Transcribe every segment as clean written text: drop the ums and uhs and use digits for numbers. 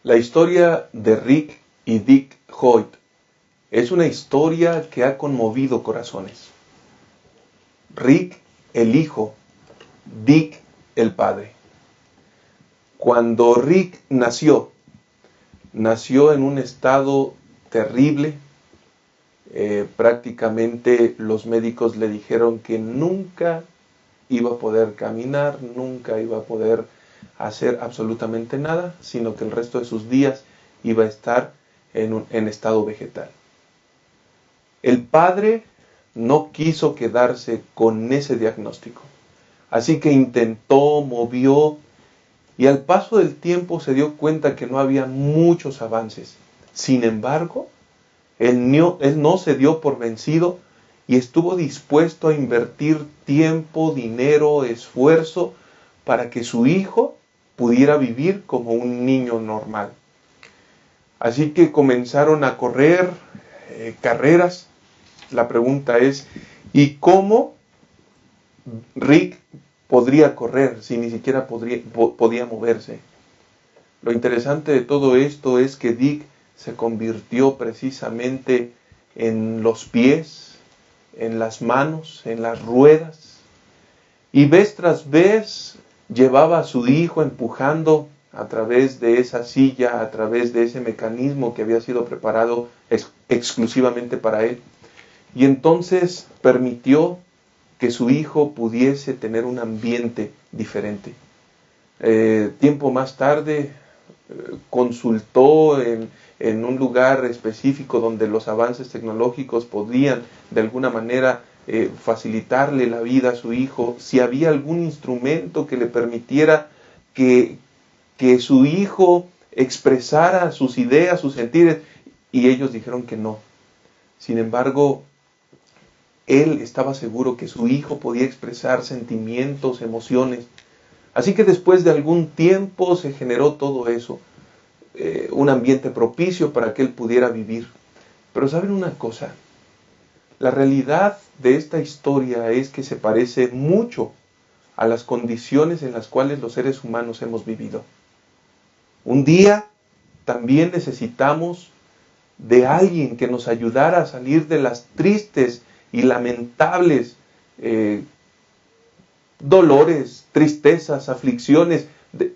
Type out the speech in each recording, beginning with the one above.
La historia de Rick y Dick Hoyt es una historia que ha conmovido corazones. Rick, el hijo, Dick, el padre. Cuando Rick nació en un estado terrible. Prácticamente los médicos le dijeron que nunca iba a poder caminar, nunca iba a poder hacer absolutamente nada, sino que el resto de sus días iba a estar en estado vegetal. El padre no quiso quedarse con ese diagnóstico, así que intentó, movió, y al paso del tiempo se dio cuenta que no había muchos avances. Sin embargo, él no se dio por vencido y estuvo dispuesto a invertir tiempo, dinero, esfuerzo para que su hijo pudiera vivir como un niño normal. Así que comenzaron a correr carreras. La pregunta es, ¿y cómo Rick podría correr si ni siquiera podía moverse? Lo interesante de todo esto es que Dick se convirtió precisamente en los pies, en las manos, en las ruedas. Y vez tras vez llevaba a su hijo empujando a través de esa silla, a través de ese mecanismo que había sido preparado exclusivamente para él. Y entonces permitió que su hijo pudiese tener un ambiente diferente. Tiempo más tarde consultó en un lugar específico donde los avances tecnológicos podían de alguna manera facilitarle la vida a su hijo, si había algún instrumento que le permitiera que su hijo expresara sus ideas, sus sentires, y ellos dijeron que no. Sin embargo, él estaba seguro que su hijo podía expresar sentimientos, emociones. Así que después de algún tiempo se generó todo eso, un ambiente propicio para que él pudiera vivir. Pero ¿saben una cosa? La realidad de esta historia es que se parece mucho a las condiciones en las cuales los seres humanos hemos vivido. Un día también necesitamos de alguien que nos ayudara a salir de las tristes y lamentables dolores, tristezas, aflicciones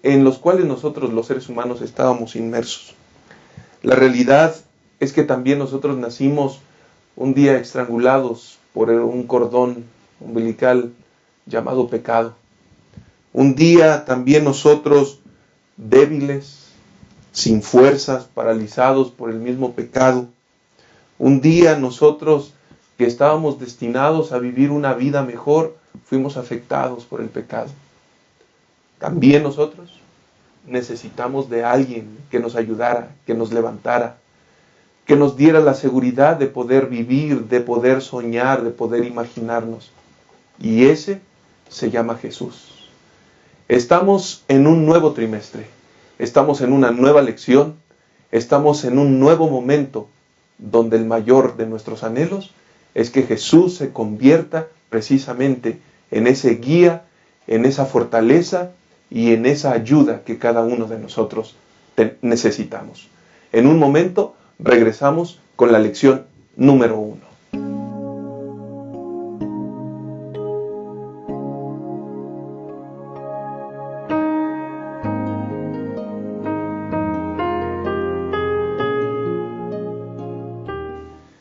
en los cuales nosotros los seres humanos estábamos inmersos. La realidad es que también nosotros nacimos un día estrangulados por un cordón umbilical llamado pecado. Un día también nosotros débiles, sin fuerzas, paralizados por el mismo pecado. Un día nosotros que estábamos destinados a vivir una vida mejor, fuimos afectados por el pecado. También nosotros necesitamos de alguien que nos ayudara, que nos levantara, que nos diera la seguridad de poder vivir, de poder soñar, de poder imaginarnos. Y ese se llama Jesús. Estamos en un nuevo trimestre, estamos en una nueva lección, estamos en un nuevo momento donde el mayor de nuestros anhelos es que Jesús se convierta precisamente en ese guía, en esa fortaleza y en esa ayuda que cada uno de nosotros necesitamos. En un momento regresamos con la lección número 1.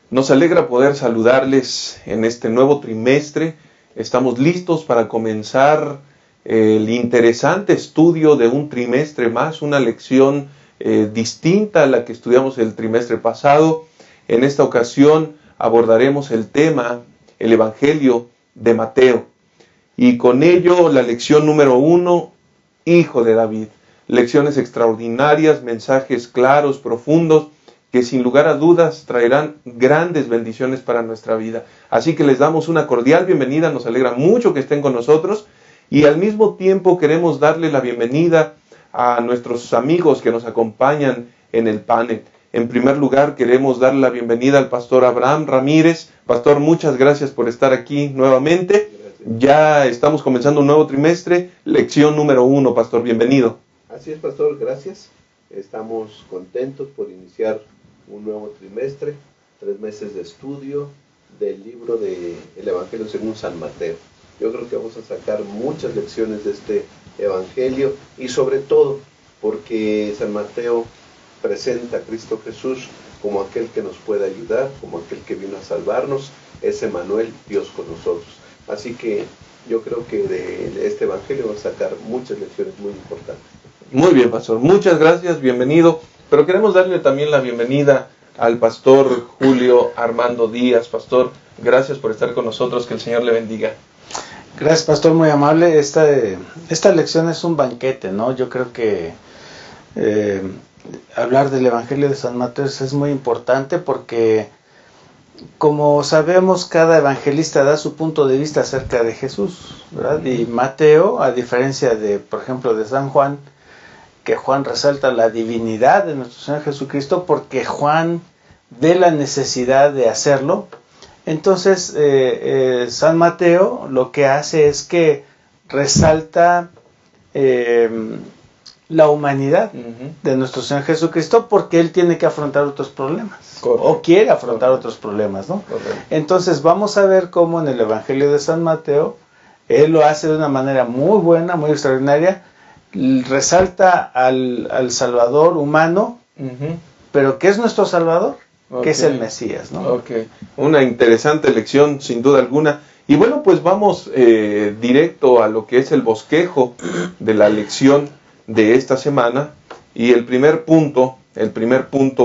Nos alegra poder saludarles en este nuevo trimestre. Estamos listos para comenzar el interesante estudio de un trimestre más, una lección distinta a la que estudiamos el trimestre pasado. En esta ocasión abordaremos el tema, el Evangelio de Mateo. Y con ello la lección número 1, Hijo de David. Lecciones extraordinarias, mensajes claros, profundos, que sin lugar a dudas traerán grandes bendiciones para nuestra vida. Así que les damos una cordial bienvenida, nos alegra mucho que estén con nosotros y al mismo tiempo queremos darle la bienvenida a nuestros amigos que nos acompañan en el panel. En primer lugar queremos darle la bienvenida al pastor Abraham Ramírez. Pastor, muchas gracias por estar aquí nuevamente. Ya estamos comenzando un nuevo trimestre, lección número 1, pastor, bienvenido. Así es, pastor, gracias. Estamos contentos por iniciar un nuevo trimestre, 3 meses de estudio del libro del Evangelio según San Mateo. Yo creo que vamos a sacar muchas lecciones de este Evangelio y sobre todo porque San Mateo presenta a Cristo Jesús como aquel que nos puede ayudar, como aquel que vino a salvarnos, es Emmanuel, Dios con nosotros. Así que yo creo que de este Evangelio vamos a sacar muchas lecciones muy importantes. Muy bien, pastor. Muchas gracias, bienvenido. Pero queremos darle también la bienvenida al pastor Julio Armando Díaz. Pastor, gracias por estar con nosotros, que el Señor le bendiga. Gracias, pastor, muy amable. Esta lección es un banquete, ¿no? Yo creo que hablar del Evangelio de San Mateo es muy importante porque, como sabemos, cada evangelista da su punto de vista acerca de Jesús, ¿verdad? Y Mateo, a diferencia de, por ejemplo, de San Juan, que Juan resalta la divinidad de nuestro Señor Jesucristo porque Juan ve la necesidad de hacerlo. Entonces, San Mateo lo que hace es que resalta la humanidad de nuestro Señor Jesucristo porque Él tiene que afrontar otros problemas. Correcto. O quiere afrontar otros problemas, ¿no? Correcto. Entonces, vamos a ver cómo en el Evangelio de San Mateo Él lo hace de una manera muy buena, muy extraordinaria. Resalta al Salvador humano, pero ¿qué es nuestro Salvador? Okay. Que es el Mesías, ¿no? Okay. Una interesante lección, sin duda alguna. Y bueno, pues vamos directo a lo que es el bosquejo de la lección de esta semana. Y el primer punto,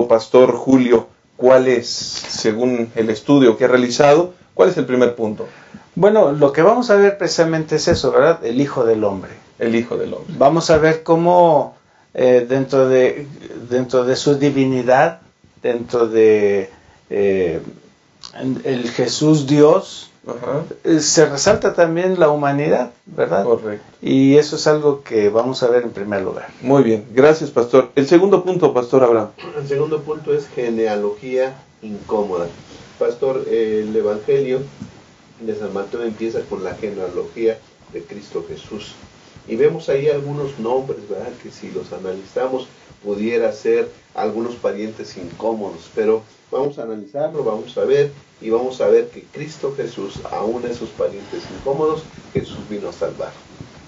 Pastor Julio, ¿cuál es, según el estudio que ha realizado, cuál es el primer punto? Bueno, lo que vamos a ver precisamente es eso, ¿verdad? El Hijo del Hombre. El Hijo del Hombre. Vamos a ver cómo dentro de su divinidad, dentro de el Jesús Dios, se resalta también la humanidad, ¿verdad? Correcto. Y eso es algo que vamos a ver en primer lugar. Muy bien, gracias, pastor. El segundo punto, Pastor Abraham. El segundo punto es genealogía incómoda. Pastor, el Evangelio de San Mateo empieza con la genealogía de Cristo Jesús. Y vemos ahí algunos nombres, ¿verdad? Que si los analizamos pudiera ser algunos parientes incómodos, pero vamos a analizarlo, vamos a ver, y vamos a ver que Cristo Jesús, aún esos parientes incómodos, Jesús vino a salvar,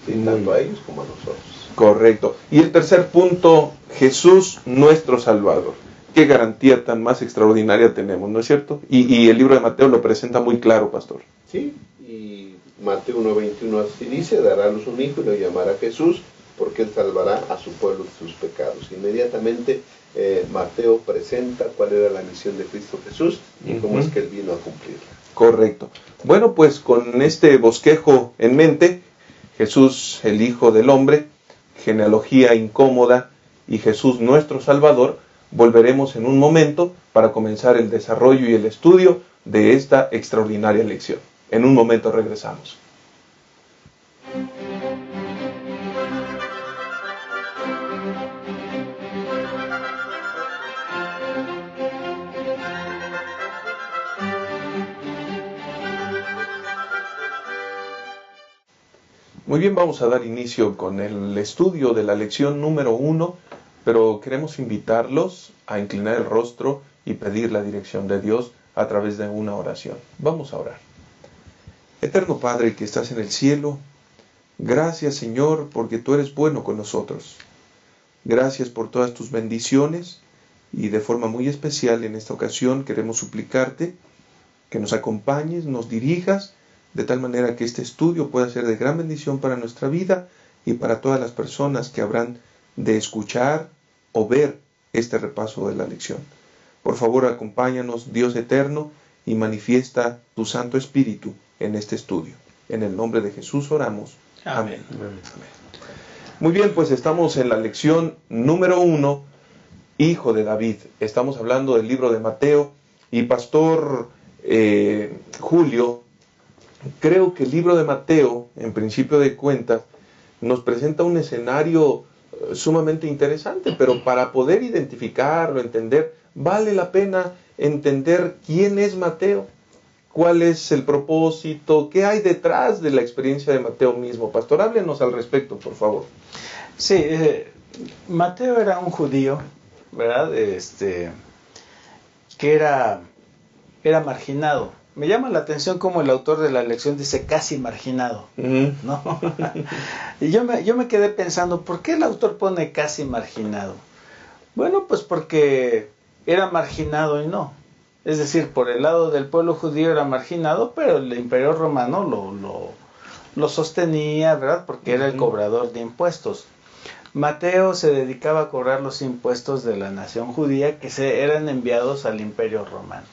¿sí? Tanto a ellos como a nosotros. Correcto. Y el tercer punto, Jesús nuestro Salvador. Qué garantía tan más extraordinaria tenemos, ¿no es cierto? Y el libro de Mateo lo presenta muy claro, pastor. Sí, y Mateo 1:21 así dice: dará a luz un hijo y lo llamará Jesús, porque él salvará a su pueblo de sus pecados. Inmediatamente Mateo presenta cuál era la misión de Cristo Jesús y cómo es que él vino a cumplirla. Correcto. Bueno, pues con este bosquejo en mente, Jesús, el Hijo del Hombre, genealogía incómoda y Jesús nuestro Salvador, volveremos en un momento para comenzar el desarrollo y el estudio de esta extraordinaria lección. En un momento regresamos. Muy bien, vamos a dar inicio con el estudio de la lección número 1, pero queremos invitarlos a inclinar el rostro y pedir la dirección de Dios a través de una oración. Vamos a orar. Eterno Padre que estás en el cielo, gracias Señor porque tú eres bueno con nosotros. Gracias por todas tus bendiciones y de forma muy especial en esta ocasión queremos suplicarte que nos acompañes, nos dirijas, de tal manera que este estudio pueda ser de gran bendición para nuestra vida y para todas las personas que habrán de escuchar o ver este repaso de la lección. Por favor, acompáñanos, Dios eterno, y manifiesta tu Santo Espíritu en este estudio. En el nombre de Jesús oramos. Amén. Amén. Muy bien, pues estamos en la lección número 1, Hijo de David. Estamos hablando del libro de Mateo y Pastor Julio, creo que el libro de Mateo, en principio de cuentas, nos presenta un escenario sumamente interesante, pero para poder identificarlo, entender, vale la pena entender quién es Mateo, cuál es el propósito, qué hay detrás de la experiencia de Mateo mismo. Pastor, háblenos al respecto, por favor. Sí, Mateo era un judío, ¿verdad? Que era marginado. Me llama la atención cómo el autor de la lección dice casi marginado, ¿no? Y yo me quedé pensando, ¿por qué el autor pone casi marginado? Bueno, pues porque era marginado y no. Es decir, por el lado del pueblo judío era marginado, pero el imperio romano lo sostenía, ¿verdad? Porque era el cobrador de impuestos. Mateo se dedicaba a cobrar los impuestos de la nación judía que eran enviados al imperio romano.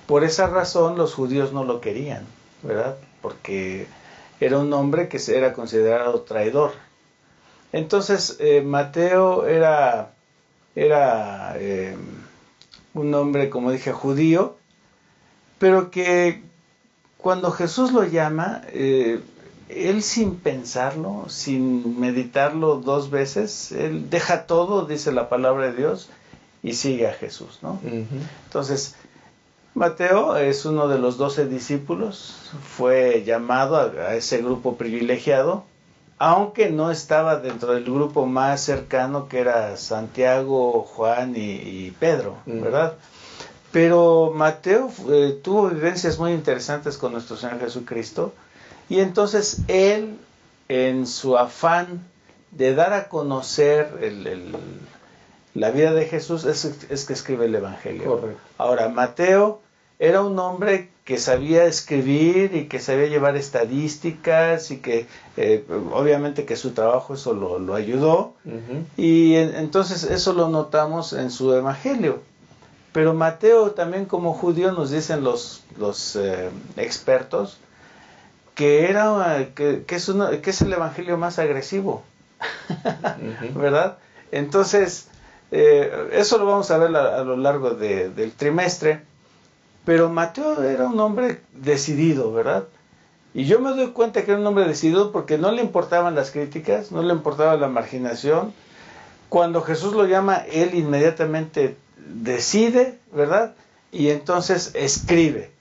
Por esa razón los judíos no lo querían, ¿verdad? Porque era un hombre que era considerado traidor. Entonces Mateo era un hombre, como dije, judío, pero que cuando Jesús lo llama, él sin pensarlo, sin meditarlo 2 veces, él deja todo, dice la palabra de Dios, y sigue a Jesús, ¿no? Entonces, Mateo es uno de los 12 discípulos, fue llamado a ese grupo privilegiado, aunque no estaba dentro del grupo más cercano que era Santiago, Juan y Pedro, ¿verdad? Pero Mateo tuvo vivencias muy interesantes con nuestro Señor Jesucristo, y entonces él, en su afán de dar a conocer la vida de Jesús, es que escribe el Evangelio. Correcto. Ahora, Mateo era un hombre que sabía escribir y que sabía llevar estadísticas y que obviamente que su trabajo eso lo ayudó, y entonces eso lo notamos en su Evangelio. Pero Mateo también, como judío, nos dicen los expertos que es el evangelio más agresivo, ¿verdad? Entonces eso lo vamos a ver a lo largo del trimestre. Pero Mateo era un hombre decidido, ¿verdad? Y yo me doy cuenta que era un hombre decidido porque no le importaban las críticas, no le importaba la marginación. Cuando Jesús lo llama, él inmediatamente decide, ¿verdad? Y entonces escribe.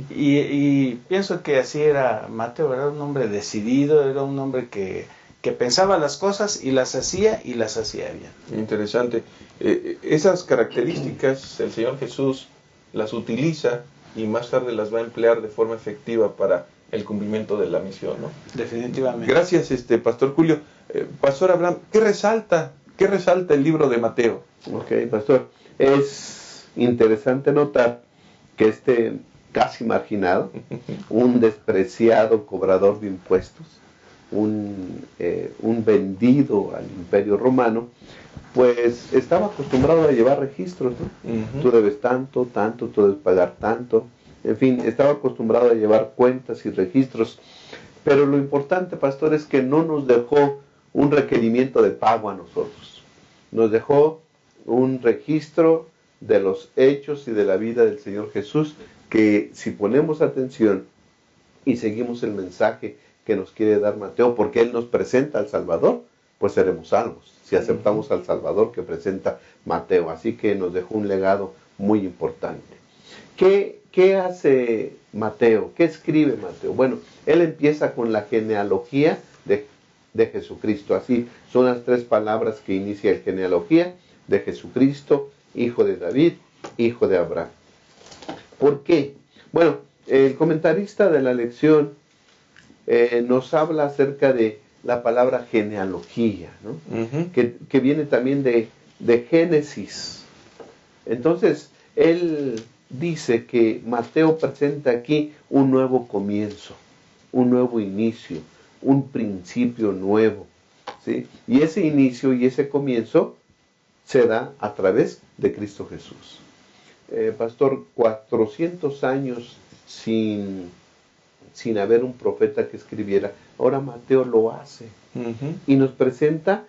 Y pienso que así era Mateo, era un hombre decidido, era un hombre que pensaba las cosas y las hacía bien. Interesante. Esas características el Señor Jesús las utiliza y más tarde las va a emplear de forma efectiva para el cumplimiento de la misión, ¿no? Definitivamente. Gracias, Pastor Julio. Pastor Abraham, ¿qué resalta el libro de Mateo? Ok, Pastor. Es interesante notar que casi marginado, un despreciado cobrador de impuestos, un vendido al imperio romano, pues estaba acostumbrado a llevar registros, ¿no? Tú debes tanto, tú debes pagar tanto, en fin, estaba acostumbrado a llevar cuentas y registros. Pero lo importante, pastor, es que no nos dejó un requerimiento de pago a nosotros. Nos dejó un registro de los hechos y de la vida del Señor Jesús, que si ponemos atención y seguimos el mensaje que nos quiere dar Mateo, porque Él nos presenta al Salvador, pues seremos salvos, si aceptamos al Salvador que presenta Mateo. Así que nos dejó un legado muy importante. ¿Qué hace Mateo? ¿Qué escribe Mateo? Bueno, él empieza con la genealogía de Jesucristo. Así son las 3 palabras que inicia la genealogía de Jesucristo, hijo de David, hijo de Abraham. ¿Por qué? Bueno, el comentarista de la lección nos habla acerca de la palabra genealogía, ¿no? Que viene también de Génesis. Entonces, él dice que Mateo presenta aquí un nuevo comienzo, un nuevo inicio, un principio nuevo, ¿sí? Y ese inicio y ese comienzo se da a través de Cristo Jesús. Pastor, 400 años sin haber un profeta que escribiera. Ahora Mateo lo hace y nos presenta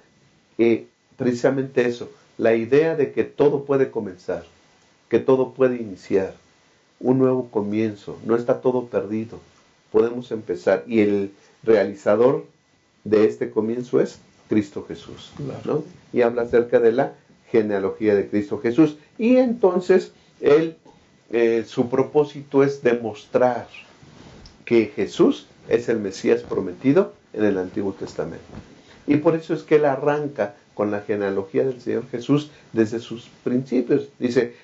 precisamente eso, la idea de que todo puede comenzar, que todo puede iniciar, un nuevo comienzo, no está todo perdido, podemos empezar, y el realizador de este comienzo es Cristo Jesús, ¿no? Y habla acerca de la genealogía de Cristo Jesús, y entonces su propósito es demostrar que Jesús es el Mesías prometido en el Antiguo Testamento. Y por eso es que él arranca con la genealogía del Señor Jesús desde sus principios. Dice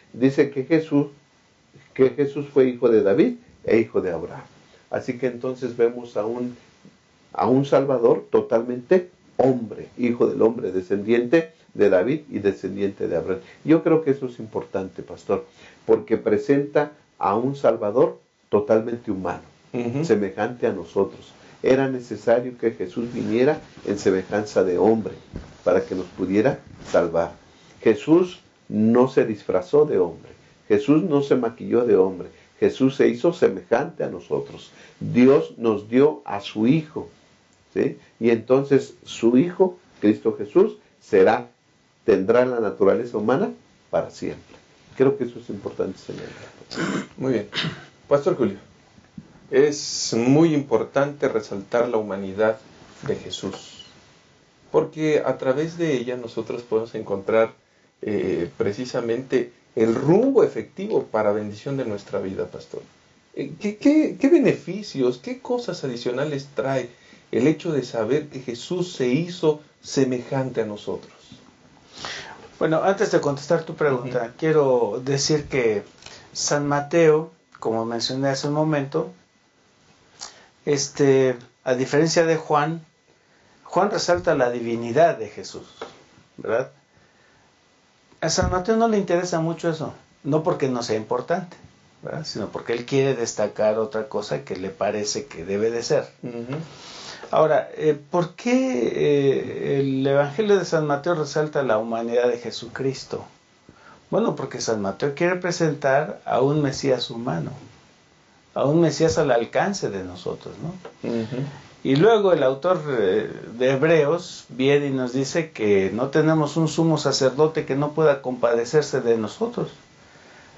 que Jesús fue hijo de David e hijo de Abraham. Así que entonces vemos a un Salvador totalmente hombre, hijo del hombre, descendiente de David y descendiente de Abraham. Yo creo que eso es importante, pastor, porque presenta a un Salvador totalmente humano, semejante a nosotros. Era necesario que Jesús viniera en semejanza de hombre para que nos pudiera salvar. Jesús no se disfrazó de hombre, Jesús no se maquilló de hombre, Jesús se hizo semejante a nosotros. Dios nos dio a su Hijo, ¿sí? Y entonces su Hijo, Cristo Jesús, tendrá la naturaleza humana para siempre. Creo que eso es importante señalar. Muy bien. Pastor Julio, es muy importante resaltar la humanidad de Jesús, porque a través de ella nosotros podemos encontrar precisamente el rumbo efectivo para bendición de nuestra vida, pastor. ¿Qué beneficios, qué cosas adicionales trae el hecho de saber que Jesús se hizo semejante a nosotros? Bueno, antes de contestar tu pregunta, quiero decir que San Mateo, como mencioné hace un momento, a diferencia de Juan resalta la divinidad de Jesús, ¿verdad? A San Mateo no le interesa mucho eso, no porque no sea importante, ¿verdad? Sino porque él quiere destacar otra cosa que le parece que debe de ser. Ahora, ¿por qué el Evangelio de San Mateo resalta la humanidad de Jesucristo? Bueno, porque San Mateo quiere presentar a un Mesías humano, a un Mesías al alcance de nosotros, ¿no? Y luego el autor de Hebreos viene y nos dice que no tenemos un sumo sacerdote que no pueda compadecerse de nosotros,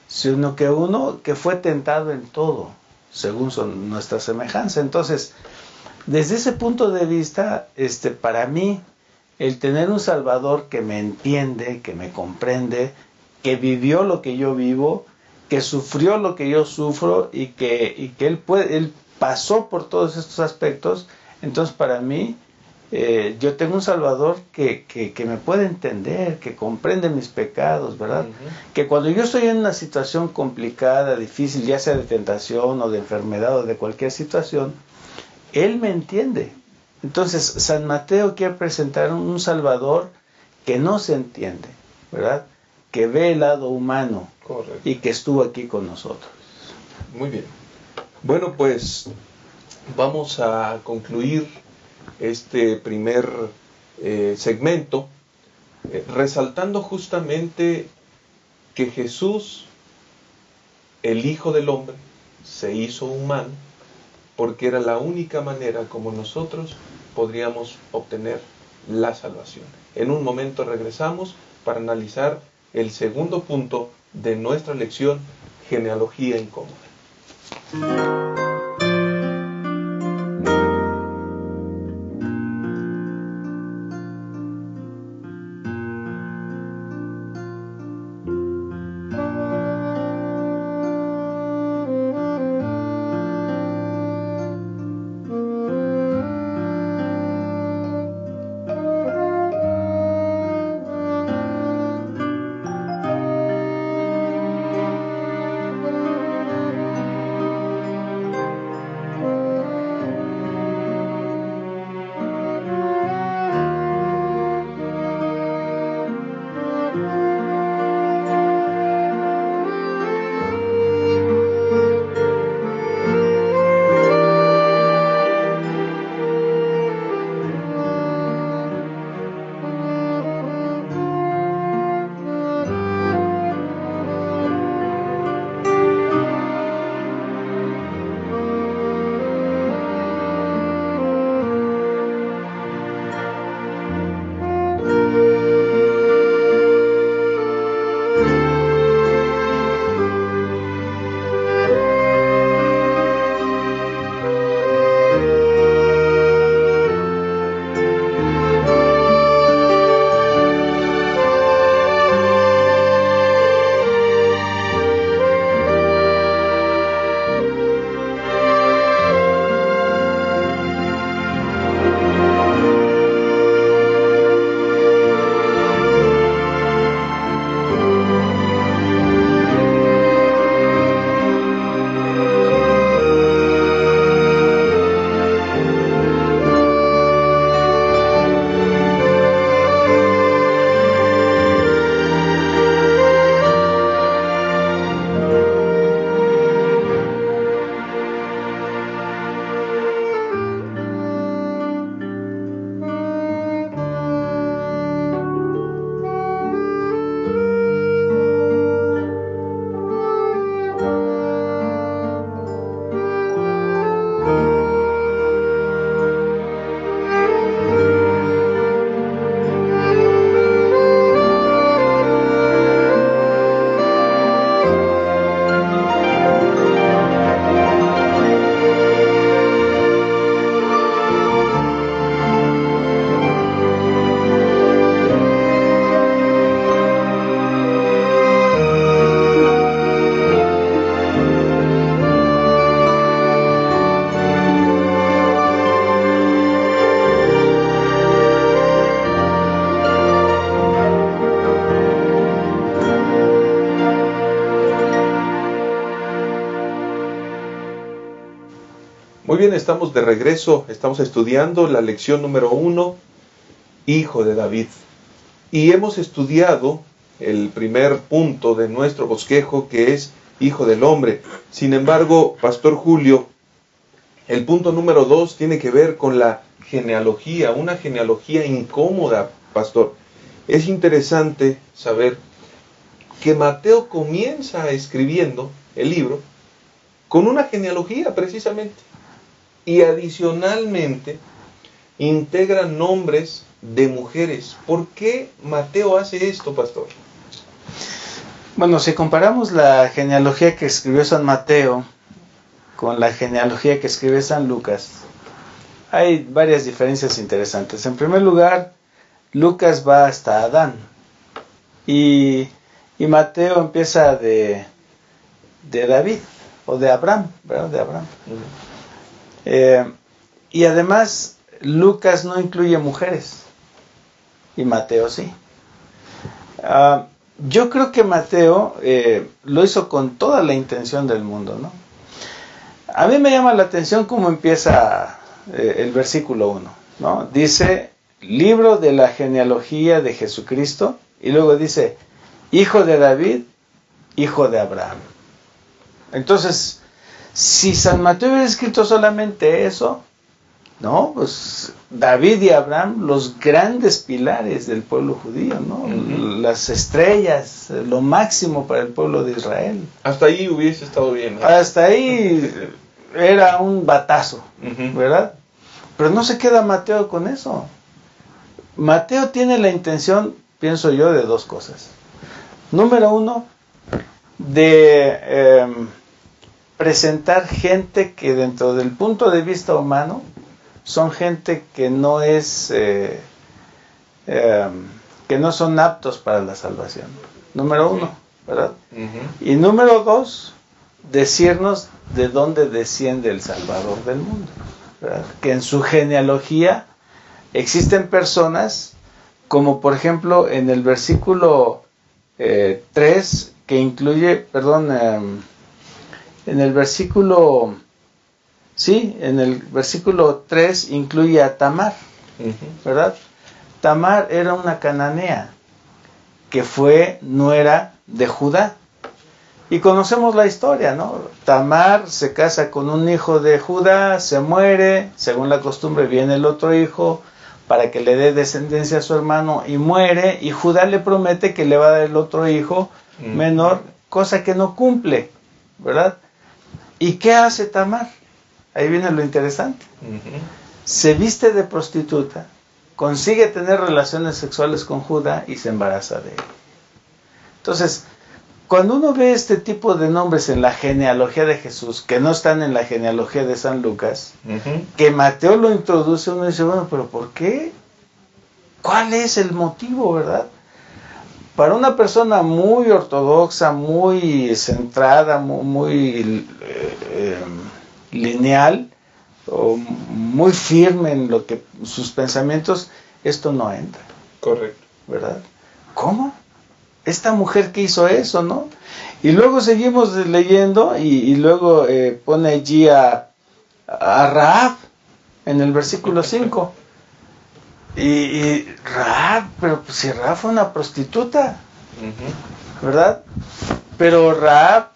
sino que uno que fue tentado en todo, según nuestra semejanza. Entonces, desde ese punto de vista, para mí, el tener un Salvador que me entiende, que me comprende, que vivió lo que yo vivo, que sufrió lo que yo sufro y que él pasó por todos estos aspectos, entonces para mí, yo tengo un Salvador que me puede entender, que comprende mis pecados, ¿verdad? Que cuando yo estoy en una situación complicada, difícil, ya sea de tentación o de enfermedad o de cualquier situación, Él me entiende. Entonces, San Mateo quiere presentar un Salvador que no se entiende, ¿verdad? Que ve el lado humano. Correcto. Y que estuvo aquí con nosotros. Muy bien. Bueno, pues vamos a concluir este primer segmento resaltando justamente que Jesús, el Hijo del Hombre, se hizo humano porque era la única manera como nosotros podríamos obtener la salvación. En un momento regresamos para analizar el segundo punto de nuestra lección, genealogía incómoda. Muy bien, estamos de regreso, estamos estudiando la lección número 1, Hijo de David. Y hemos estudiado el primer punto de nuestro bosquejo, que es Hijo del Hombre. Sin embargo, Pastor Julio, el punto número 2 tiene que ver con la genealogía, una genealogía incómoda, Pastor. Es interesante saber que Mateo comienza escribiendo el libro con una genealogía precisamente. Y adicionalmente integra nombres de mujeres. ¿Por qué Mateo hace esto, Pastor? Bueno, si comparamos la genealogía que escribió San Mateo con la genealogía que escribe San Lucas, hay varias diferencias interesantes. En primer lugar, Lucas va hasta Adán y Mateo empieza de David o de Abraham, ¿verdad? De Abraham. Y además, Lucas no incluye mujeres y Mateo sí. Yo creo que Mateo lo hizo con toda la intención del mundo, ¿no? A mí me llama la atención cómo empieza el versículo 1, ¿no? Dice, libro de la genealogía de Jesucristo, y luego dice, hijo de David, hijo de Abraham. Entonces, si San Mateo hubiera escrito solamente eso, ¿no? Pues David y Abraham, los grandes pilares del pueblo judío, ¿no? Las estrellas, lo máximo para el pueblo de Israel. Hasta ahí hubiese estado bien, ¿no? Hasta ahí era un batazo, ¿verdad? Pero no se queda Mateo con eso. Mateo tiene la intención, pienso yo, de dos cosas. Número 1, de presentar gente que dentro del punto de vista humano son gente que no es que no son aptos para la salvación. Número 1, ¿verdad? Y número 2, decirnos de dónde desciende el Salvador del mundo, ¿verdad? Que en su genealogía existen personas como por ejemplo en el versículo 3 que incluye, en el versículo, en el versículo 3 incluye a Tamar, ¿verdad? Tamar era una cananea que fue nuera de Judá. Y conocemos la historia, ¿no? Tamar se casa con un hijo de Judá, se muere, según la costumbre viene el otro hijo para que le dé descendencia a su hermano y muere, y Judá le promete que le va a dar el otro hijo menor, cosa que no cumple, ¿verdad? ¿Y qué hace Tamar? Ahí viene lo interesante. Se viste de prostituta, consigue tener relaciones sexuales con Judá y se embaraza de él. Entonces, cuando uno ve este tipo de nombres en la genealogía de Jesús, que no están en la genealogía de San Lucas, que Mateo lo introduce, uno dice, bueno, pero ¿por qué? ¿Cuál es el motivo, verdad? Para una persona muy ortodoxa, muy centrada, muy lineal, o muy firme en lo que sus pensamientos, esto no entra. Correcto. ¿Verdad? ¿Cómo? Esta mujer que hizo eso, ¿no? Y luego seguimos leyendo y luego pone allí a Rahab en el versículo 5. Y Rahab, pero pues si Rahab fue una prostituta, ¿verdad? Pero Rahab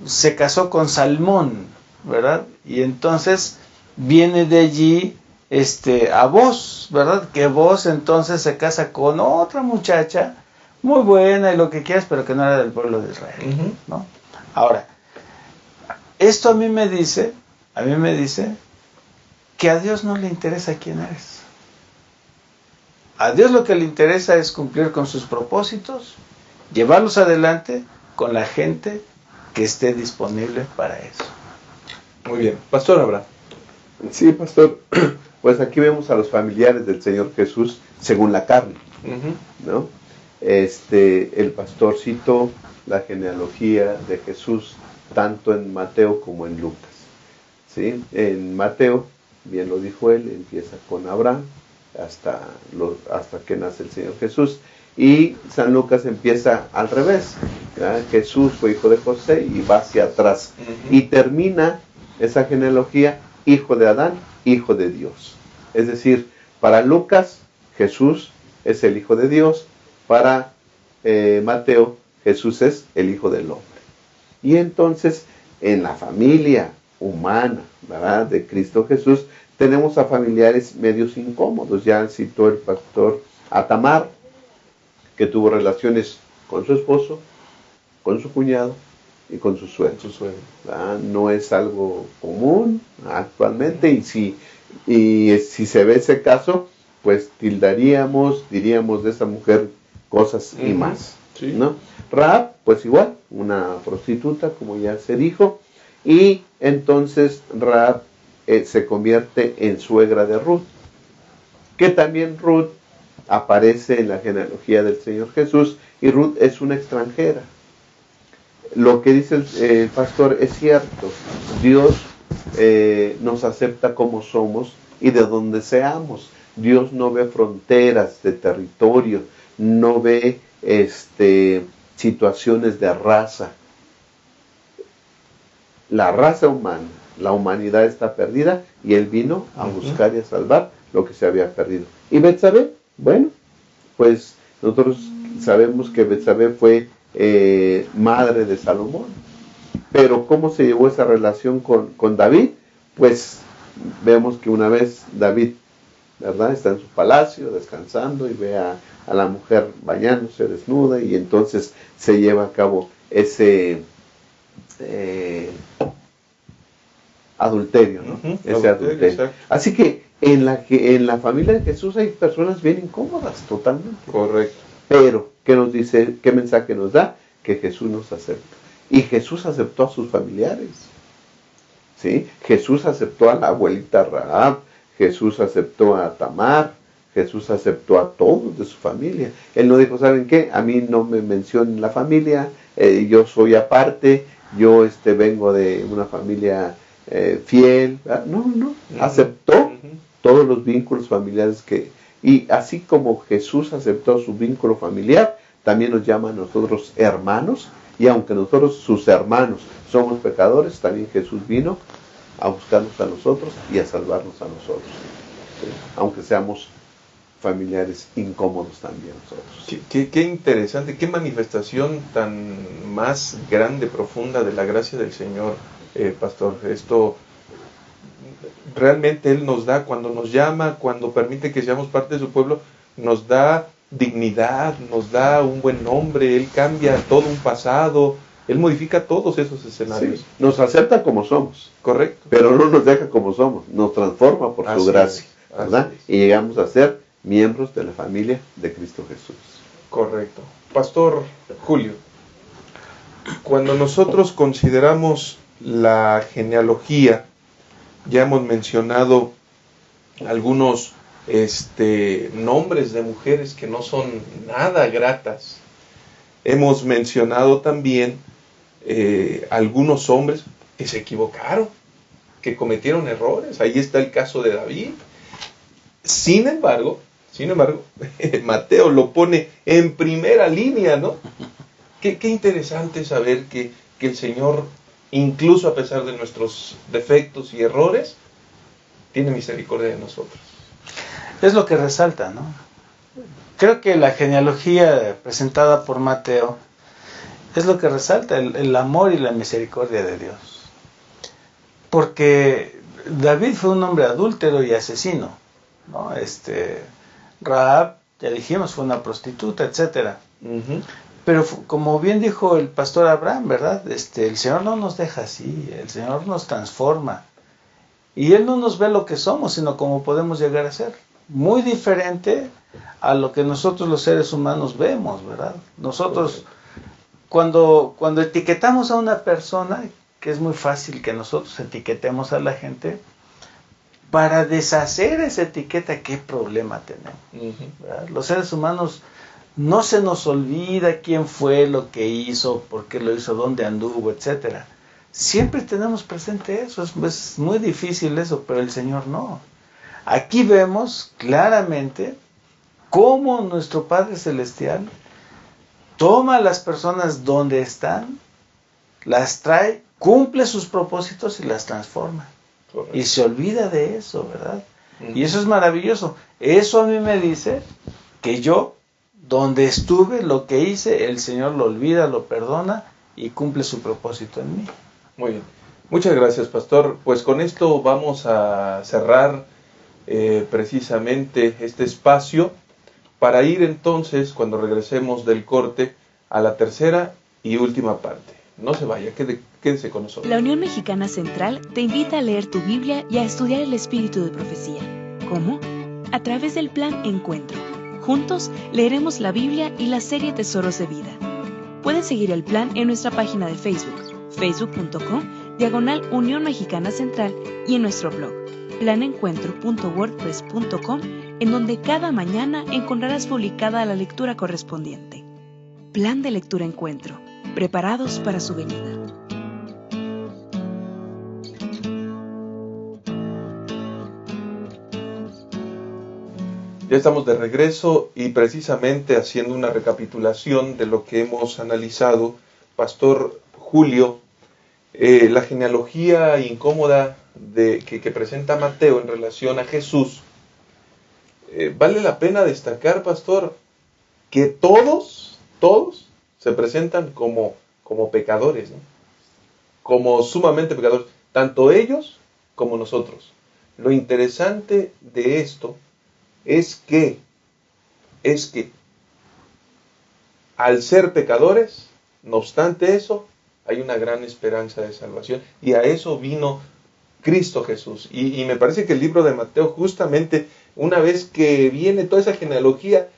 se casó con Salmón, ¿verdad? Y entonces viene de allí a Boz, ¿verdad? Que Boz entonces se casa con otra muchacha muy buena y lo que quieras, pero que no era del pueblo de Israel, ¿no? Ahora, esto a mí me dice que a Dios no le interesa quién eres. A Dios lo que le interesa es cumplir con sus propósitos, llevarlos adelante con la gente que esté disponible para eso. Muy bien. Pastor Abraham. Sí, pastor. Pues aquí vemos a los familiares del Señor Jesús según la carne, ¿no? El pastor citó la genealogía de Jesús tanto en Mateo como en Lucas, ¿sí? En Mateo, bien lo dijo él, empieza con Abraham hasta que nace el Señor Jesús, y San Lucas empieza al revés, ¿ya? Jesús fue hijo de José y va hacia atrás y termina esa genealogía hijo de Adán, hijo de Dios. Es decir, para Lucas, Jesús es el Hijo de Dios. Para Mateo, Jesús es el Hijo del Hombre. Y entonces, en la familia humana, ¿verdad?, de Cristo Jesús, tenemos a familiares medios incómodos. Ya citó el pastor a Tamar, que tuvo relaciones con su esposo, con su cuñado y con su suegro. No es algo común actualmente, y si se ve ese caso, pues diríamos de esa mujer cosas y más, sí, ¿no? Rahab, pues igual, una prostituta, como ya se dijo, y entonces Rahab se convierte en suegra de Ruth, que también Ruth aparece en la genealogía del Señor Jesús, y Ruth es una extranjera. Lo que dice el pastor es cierto. Dios nos acepta como somos y de donde seamos. Dios no ve fronteras de territorio, no ve situaciones de raza. La raza humana, la humanidad está perdida, y Él vino a buscar y a salvar lo que se había perdido. ¿Y Betsabé? Bueno, pues nosotros sabemos que Betsabé fue madre de Salomón. Pero ¿cómo se llevó esa relación con David? Pues vemos que una vez David, ¿verdad?, está en su palacio descansando y ve a la mujer bañándose desnuda, y entonces se lleva a cabo ese adulterio, ¿no? Ese adulterio. Exacto. Así que en la familia de Jesús hay personas bien incómodas, totalmente. Correcto. Pero, ¿qué nos dice? ¿Qué mensaje nos da? Que Jesús nos acepta. Y Jesús aceptó a sus familiares, ¿sí? Jesús aceptó a la abuelita Rahab, Jesús aceptó a Tamar, Jesús aceptó a todos de su familia. Él no dijo, ¿saben qué? A mí no me mencionen la familia, yo soy aparte, yo vengo de una familia fiel. No, aceptó todos los vínculos familiares y así como Jesús aceptó su vínculo familiar, también nos llama a nosotros hermanos, y aunque nosotros, sus hermanos, somos pecadores, también Jesús vino a buscarnos a nosotros y a salvarnos a nosotros, ¿sí? Aunque seamos familiares incómodos también nosotros. Qué interesante, qué manifestación tan más grande, profunda de la gracia del Señor, pastor. Esto realmente Él nos da, cuando nos llama, cuando permite que seamos parte de su pueblo, nos da dignidad, nos da un buen nombre. Él cambia todo un pasado, Él modifica todos esos escenarios. Sí, nos acepta como somos. Correcto. Pero no nos deja como somos, nos transforma por su gracia, ¿verdad? Y llegamos a ser miembros de la familia de Cristo Jesús. Correcto. Pastor Julio, cuando nosotros consideramos la genealogía, ya hemos mencionado algunos nombres de mujeres que no son nada gratas. Hemos mencionado también algunos hombres que se equivocaron, que cometieron errores. Ahí está el caso de David. Sin embargo, Mateo lo pone en primera línea, ¿no? Qué interesante saber que el Señor, incluso a pesar de nuestros defectos y errores, tiene misericordia de nosotros. Es lo que resalta, ¿no? Creo que la genealogía presentada por Mateo es lo que resalta el amor y la misericordia de Dios. Porque David fue un hombre adúltero y asesino, ¿no? Rahab, ya dijimos, fue una prostituta, etcétera. Pero como bien dijo el pastor Abraham, ¿verdad? El Señor no nos deja así, el Señor nos transforma. Y Él no nos ve lo que somos, sino como podemos llegar a ser. Muy diferente a lo que nosotros los seres humanos vemos, ¿verdad? Nosotros, cuando etiquetamos a una persona, que es muy fácil que nosotros etiquetemos a la gente, para deshacer esa etiqueta, ¿qué problema tenemos? ¿Verdad? Los seres humanos, no se nos olvida quién fue, lo que hizo, por qué lo hizo, dónde anduvo, etcétera. Siempre tenemos presente eso, es muy difícil eso, pero el Señor no. Aquí vemos claramente cómo nuestro Padre Celestial toma a las personas donde están, las trae, cumple sus propósitos y las transforma. Correcto. Y se olvida de eso, ¿verdad? Y eso es maravilloso. Eso a mí me dice que yo, donde estuve, lo que hice, el Señor lo olvida, lo perdona y cumple su propósito en mí. Muy bien. Muchas gracias, pastor. Pues con esto vamos a cerrar precisamente este espacio para ir entonces, cuando regresemos del corte, a la tercera y última parte. No se vaya, quédese con nosotros. La Unión Mexicana Central te invita a leer tu Biblia y a estudiar el espíritu de profecía. ¿Cómo? A través del Plan Encuentro. Juntos leeremos la Biblia y la serie Tesoros de Vida. Puedes seguir el plan en nuestra página de Facebook, facebook.com/Unión Mexicana Central, y en nuestro blog, planencuentro.wordpress.com, en donde cada mañana encontrarás publicada la lectura correspondiente. Plan de Lectura Encuentro, preparados para su venida. Ya estamos de regreso y precisamente haciendo una recapitulación de lo que hemos analizado, Pastor Julio, la genealogía incómoda que presenta Mateo en relación a Jesús. Vale la pena destacar, Pastor, que todos se presentan como pecadores, ¿no? Como sumamente pecadores, tanto ellos como nosotros. Lo interesante de esto es que al ser pecadores, no obstante eso, hay una gran esperanza de salvación, y a eso vino Cristo Jesús. Y me parece que el libro de Mateo, justamente una vez que viene toda esa genealogía,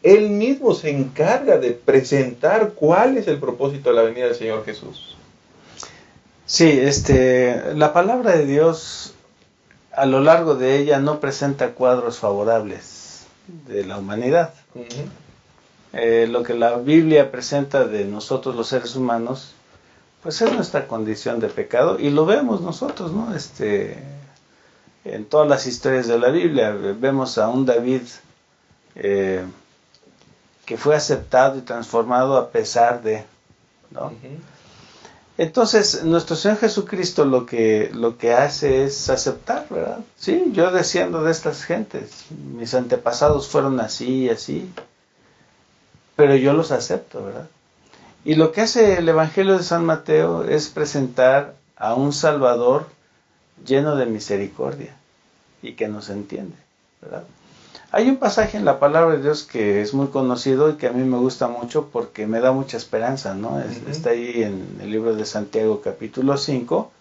él mismo se encarga de presentar cuál es el propósito de la venida del Señor Jesús. Sí, la palabra de Dios, a lo largo de ella, no presenta cuadros favorables de la humanidad. Lo que la Biblia presenta de nosotros los seres humanos, pues es nuestra condición de pecado, y lo vemos nosotros, ¿no? En todas las historias de la Biblia vemos a un David que fue aceptado y transformado a pesar de, ¿no? Entonces, nuestro Señor Jesucristo lo que hace es aceptar, ¿verdad? Sí, yo desciendo de estas gentes, mis antepasados fueron así y así, pero yo los acepto, ¿verdad? Y lo que hace el Evangelio de San Mateo es presentar a un Salvador lleno de misericordia y que nos entiende, ¿verdad? Hay un pasaje en la palabra de Dios que es muy conocido y que a mí me gusta mucho porque me da mucha esperanza, ¿no? Está ahí en el libro de Santiago, capítulo 5,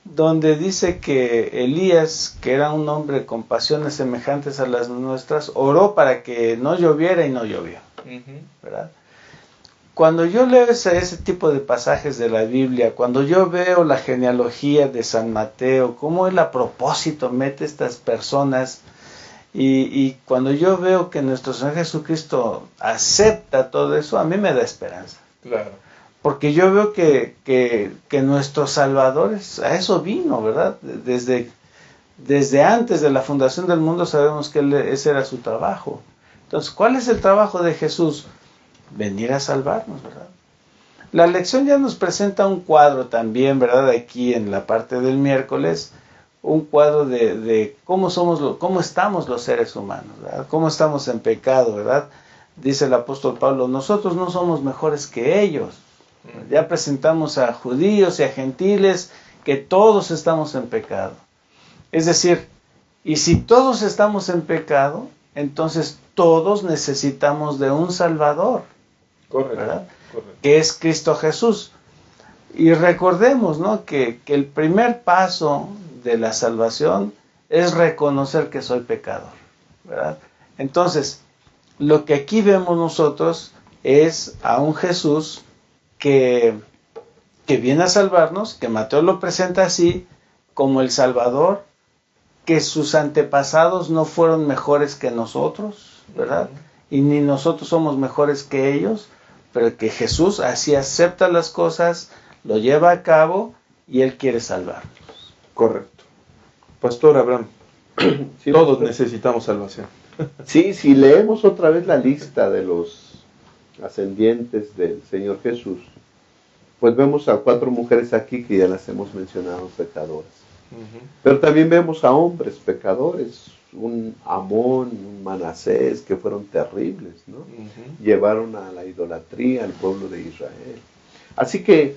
donde dice que Elías, que era un hombre con pasiones semejantes a las nuestras, oró para que no lloviera y no llovió, ¿verdad? Cuando yo leo ese tipo de pasajes de la Biblia, cuando yo veo la genealogía de San Mateo, cómo él a propósito mete estas personas, y cuando yo veo que nuestro Señor Jesucristo acepta todo eso, a mí me da esperanza. Claro. Porque yo veo que nuestro Salvador a eso vino, ¿verdad? Desde antes de la fundación del mundo sabemos que ese era su trabajo. Entonces, ¿cuál es el trabajo de Jesús? Venir a salvarnos, ¿verdad? La lección ya nos presenta un cuadro también, ¿verdad? Aquí en la parte del miércoles, un cuadro de cómo estamos los seres humanos, ¿verdad? Cómo estamos en pecado, ¿verdad? Dice el apóstol Pablo, nosotros no somos mejores que ellos. Ya presentamos a judíos y a gentiles que todos estamos en pecado. Es decir, y si todos estamos en pecado, entonces todos necesitamos de un Salvador. Correcto, ¿verdad? Correcto. Que es Cristo Jesús. Y recordemos, ¿no? que el primer paso de la salvación es reconocer que soy pecador, ¿verdad? Entonces, lo que aquí vemos nosotros es a un Jesús que viene a salvarnos, que Mateo lo presenta así, como el Salvador, que sus antepasados no fueron mejores que nosotros, ¿verdad? Y ni nosotros somos mejores que ellos, pero que Jesús así acepta las cosas, lo lleva a cabo y Él quiere salvarnos. Correcto. Pastor Abraham, Sí, todos necesitamos salvación. Sí, si leemos otra vez la lista de los ascendientes del Señor Jesús, pues vemos a 4 mujeres aquí que ya las hemos mencionado, pecadoras. Pero también vemos a hombres pecadores, un Amón, un Manasés, que fueron terribles, ¿no? Llevaron a la idolatría al pueblo de Israel. Así que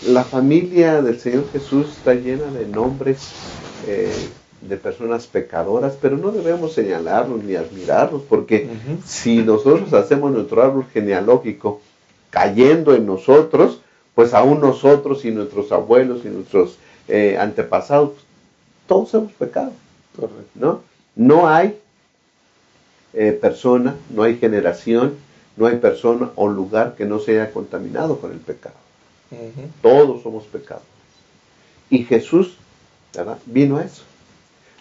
la familia del Señor Jesús está llena de nombres de personas pecadoras, pero no debemos señalarlos ni admirarlos, porque si nosotros hacemos nuestro árbol genealógico cayendo en nosotros, pues aún nosotros y nuestros abuelos y nuestros antepasados, todos hemos pecado. Correcto. ¿No? No hay persona, no hay generación, no hay persona o lugar que no se haya contaminado con el pecado. Todos somos pecadores. Y Jesús, ¿verdad?, vino a eso.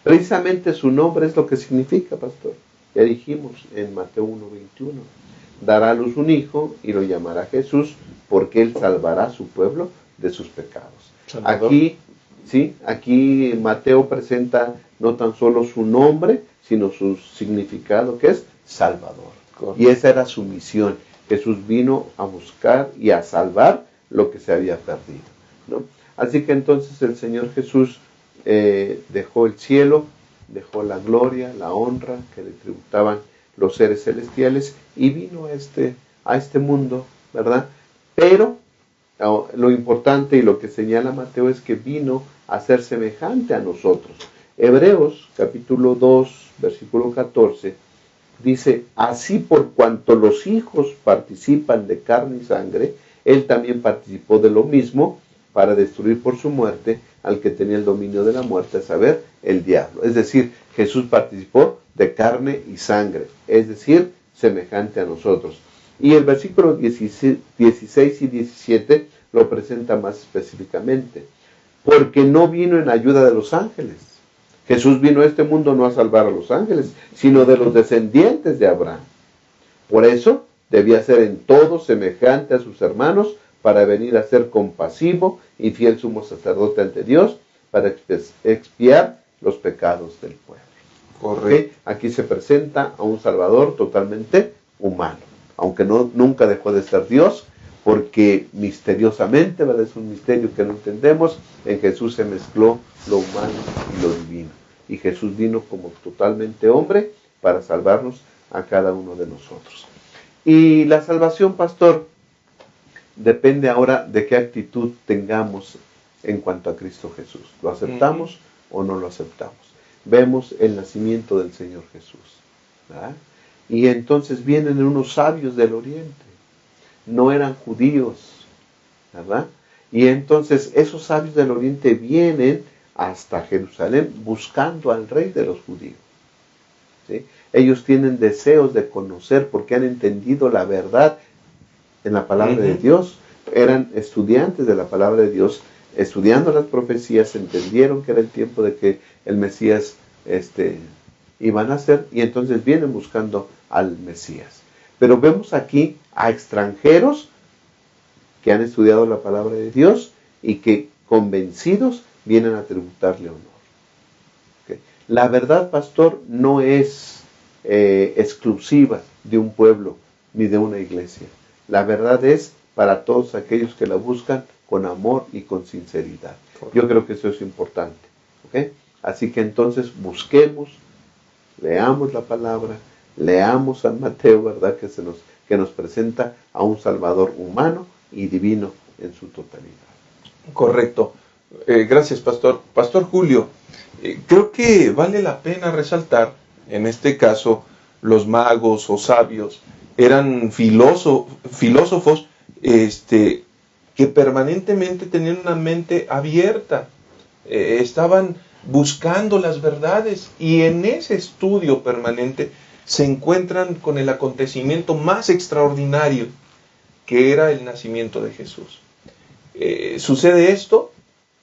Precisamente su nombre es lo que significa, pastor. Ya dijimos en Mateo 1:21. Dará a luz un hijo y lo llamará Jesús, porque él salvará a su pueblo de sus pecados. Salvador. Aquí Mateo presenta no tan solo su nombre, sino su significado, que es Salvador. Correcto. Y esa era su misión. Jesús vino a buscar y a salvar lo que se había perdido, ¿no? Así que entonces el Señor Jesús dejó el cielo, dejó la gloria, la honra que le tributaban los seres celestiales y vino a este mundo, ¿verdad? Pero lo importante y lo que señala Mateo es que vino a ser semejante a nosotros. Hebreos capítulo 2, versículo 14, dice: así por cuanto los hijos participan de carne y sangre, él también participó de lo mismo para destruir por su muerte al que tenía el dominio de la muerte, a saber, el diablo. Es decir, Jesús participó de carne y sangre, es decir, semejante a nosotros. Y el versículo 16 y 17 lo presenta más específicamente. Porque no vino en ayuda de los ángeles. Jesús vino a este mundo no a salvar a los ángeles, sino de los descendientes de Abraham. Por eso debía ser en todo semejante a sus hermanos, para venir a ser compasivo y fiel sumo sacerdote ante Dios, para expiar los pecados del pueblo. Correcto. Aquí se presenta a un Salvador totalmente humano, aunque nunca dejó de ser Dios, porque misteriosamente, ¿verdad?, es un misterio que no entendemos, en Jesús se mezcló lo humano y lo divino. Y Jesús vino como totalmente hombre para salvarnos a cada uno de nosotros. Y la salvación, pastor, depende ahora de qué actitud tengamos en cuanto a Cristo Jesús. ¿Lo aceptamos o no lo aceptamos? Vemos el nacimiento del Señor Jesús, ¿verdad? Y entonces vienen unos sabios del oriente. No eran judíos, ¿verdad? Y entonces esos sabios del oriente vienen hasta Jerusalén buscando al rey de los judíos, ¿sí? Ellos tienen deseos de conocer porque han entendido la verdad en la palabra de Dios. Eran estudiantes de la palabra de Dios, estudiando las profecías, entendieron que era el tiempo de que el Mesías iba a nacer, y entonces vienen buscando al Mesías. Pero vemos aquí a extranjeros que han estudiado la palabra de Dios y que, convencidos, vienen a tributarle honor. ¿Okay? La verdad, pastor, no es exclusiva de un pueblo ni de una iglesia. La verdad es para todos aquellos que la buscan con amor y con sinceridad. Yo creo que eso es importante. ¿Okay? Así que entonces busquemos, leamos la palabra, leamos San Mateo, ¿verdad?, que nos presenta a un Salvador humano y divino en su totalidad. Correcto. Gracias, pastor. Pastor Julio, creo que vale la pena resaltar, en este caso, los magos o sabios eran filósofos que permanentemente tenían una mente abierta, estaban buscando las verdades, y en ese estudio permanente se encuentran con el acontecimiento más extraordinario, que era el nacimiento de Jesús. Sucede esto,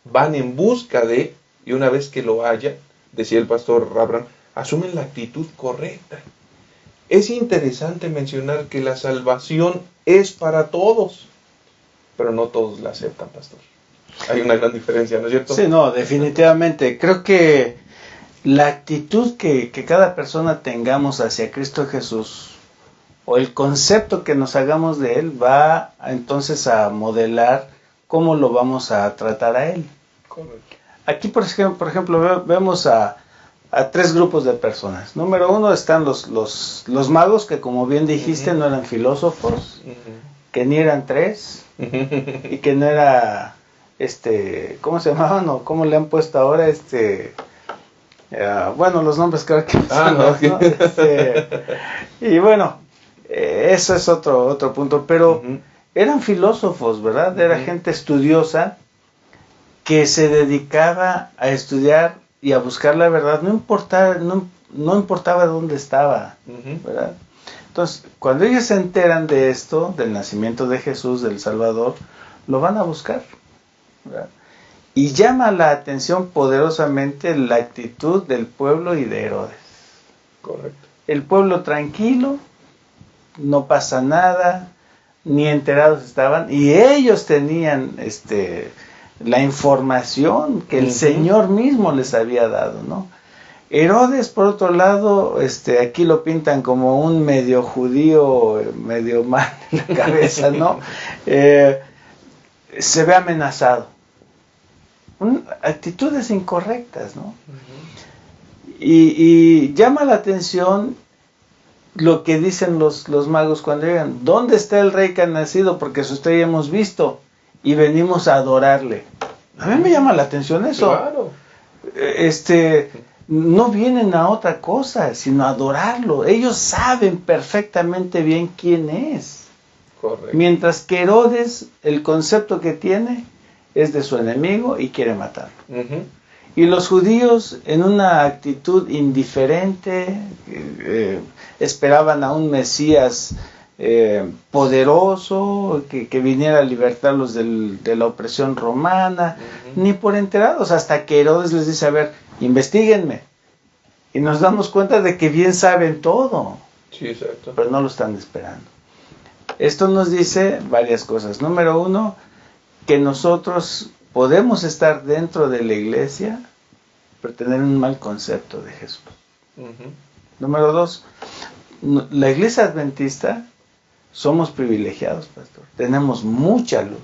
van en busca de, y una vez que lo hallan, decía el pastor Abraham, asumen la actitud correcta. Es interesante mencionar que la salvación es para todos, pero no todos la aceptan, pastor. Hay una gran diferencia, ¿no es cierto? Sí, no, definitivamente. Creo que la actitud que cada persona tengamos hacia Cristo Jesús, o el concepto que nos hagamos de Él, va entonces a modelar cómo lo vamos a tratar a Él. Correcto. aquí por ejemplo vemos a tres grupos de personas. Número uno están los magos, que como bien dijiste, no eran filósofos, que ni eran tres, y que no era, ¿cómo se llamaban? O ¿cómo le han puesto ahora? Bueno, los nombres creo que no, okay. ¿no? Y bueno, eso es otro punto, pero eran filósofos, ¿verdad? Era gente estudiosa que se dedicaba a estudiar y a buscar la verdad, no importaba dónde estaba, ¿verdad? Entonces, cuando ellos se enteran de esto, del nacimiento de Jesús, del Salvador, lo van a buscar, ¿verdad? Y llama la atención poderosamente la actitud del pueblo y de Herodes. Correcto. El pueblo tranquilo, no pasa nada, ni enterados estaban, y ellos tenían la información que el Señor mismo les había dado, ¿no? Herodes, por otro lado, aquí lo pintan como un medio judío, medio mal en la cabeza, ¿no? Se ve amenazado. Actitudes incorrectas, ¿no? Y llama la atención lo que dicen los magos cuando llegan. ¿Dónde está el rey que ha nacido? Porque su estrella hemos visto y venimos a adorarle. A mí me llama la atención eso. Claro. No vienen a otra cosa, sino a adorarlo. Ellos saben perfectamente bien quién es. Correcto. Mientras que Herodes, el concepto que tiene es de su enemigo y quiere matarlo. Y los judíos, en una actitud indiferente, esperaban a un Mesías poderoso, que viniera a libertarlos de la opresión romana, ni por enterados, hasta que Herodes les dice, a ver, investíguenme. Y nos damos cuenta de que bien saben todo. Sí, exacto. Pero no lo están esperando. Esto nos dice varias cosas. Número uno, que nosotros podemos estar dentro de la iglesia, pero tener un mal concepto de Jesús. Número dos, la iglesia adventista somos privilegiados, pastor. Tenemos mucha luz.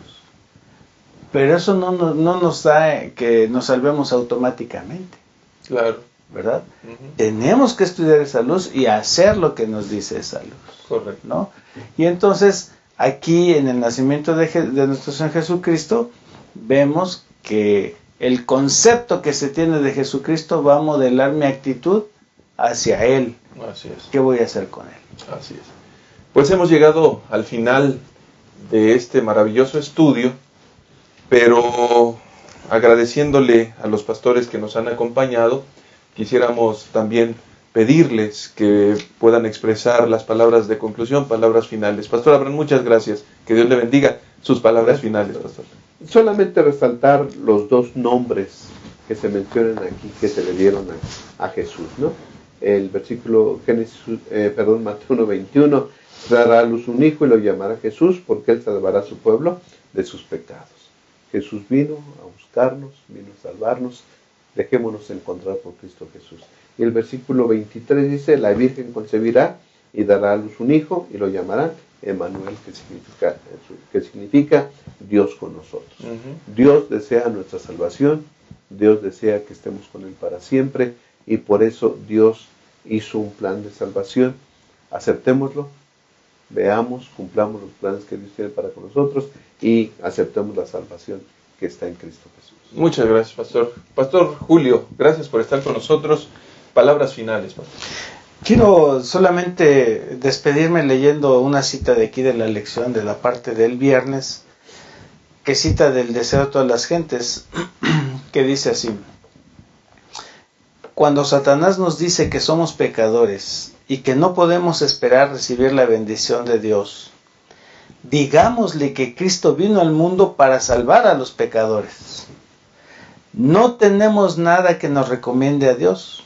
Pero eso no nos da que nos salvemos automáticamente. Claro. ¿Verdad? Tenemos que estudiar esa luz y hacer lo que nos dice esa luz. Correcto. ¿No? Y entonces, aquí en el nacimiento de nuestro Señor Jesucristo, vemos que el concepto que se tiene de Jesucristo va a modelar mi actitud hacia Él. Así es. ¿Qué voy a hacer con Él? Así es. Pues hemos llegado al final de este maravilloso estudio, pero agradeciéndole a los pastores que nos han acompañado, quisiéramos también pedirles que puedan expresar las palabras de conclusión, palabras finales. Pastor Abraham, muchas gracias. Que Dios le bendiga. Sus palabras finales, pastor. Solamente resaltar los dos nombres que se mencionan aquí, que se le dieron a Jesús, ¿no? El versículo Mateo 1:21, dará a luz un hijo y lo llamará Jesús, porque él salvará a su pueblo de sus pecados. Jesús vino a buscarnos, vino a salvarnos. Dejémonos encontrar por Cristo Jesús. Y el versículo 23 dice, la Virgen concebirá y dará a luz un hijo y lo llamarán Emmanuel, que significa Dios con nosotros. Dios desea nuestra salvación, Dios desea que estemos con Él para siempre, y por eso Dios hizo un plan de salvación. Aceptémoslo, veamos, cumplamos los planes que Dios tiene para con nosotros y aceptemos la salvación que está en Cristo Jesús. Muchas gracias, pastor. Pastor Julio, gracias por estar con nosotros. Palabras finales, pastor. Quiero solamente despedirme leyendo una cita de aquí de la lección de la parte del viernes, que cita del deseo de todas las gentes, que dice así: cuando Satanás nos dice que somos pecadores y que no podemos esperar recibir la bendición de Dios, digámosle que Cristo vino al mundo para salvar a los pecadores. No tenemos nada que nos recomiende a Dios,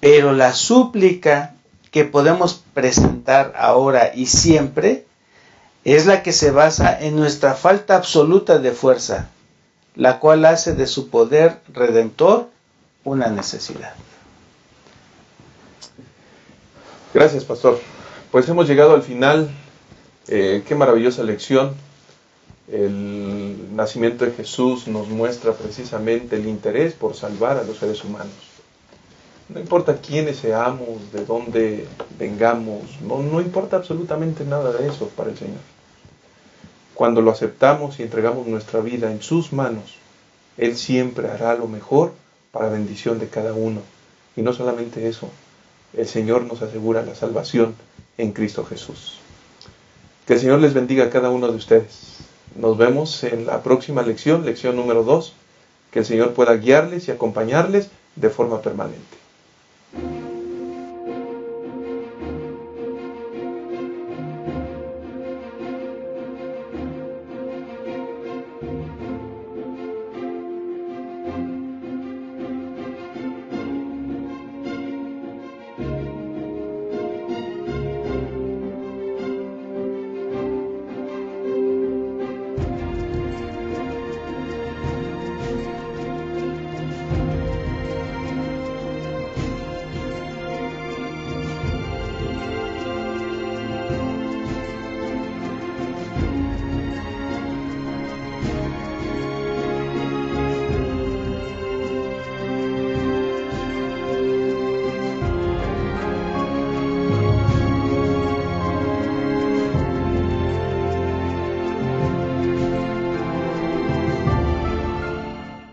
pero la súplica que podemos presentar ahora y siempre es la que se basa en nuestra falta absoluta de fuerza, la cual hace de su poder redentor una necesidad. Gracias, pastor. Pues hemos llegado al final. Qué maravillosa lección. El nacimiento de Jesús nos muestra precisamente el interés por salvar a los seres humanos. No importa quiénes seamos, de dónde vengamos, no importa absolutamente nada de eso para el Señor. Cuando lo aceptamos y entregamos nuestra vida en sus manos, Él siempre hará lo mejor para bendición de cada uno. Y no solamente eso, el Señor nos asegura la salvación en Cristo Jesús. Que el Señor les bendiga a cada uno de ustedes. Nos vemos en la próxima lección, lección número 2. Que el Señor pueda guiarles y acompañarles de forma permanente.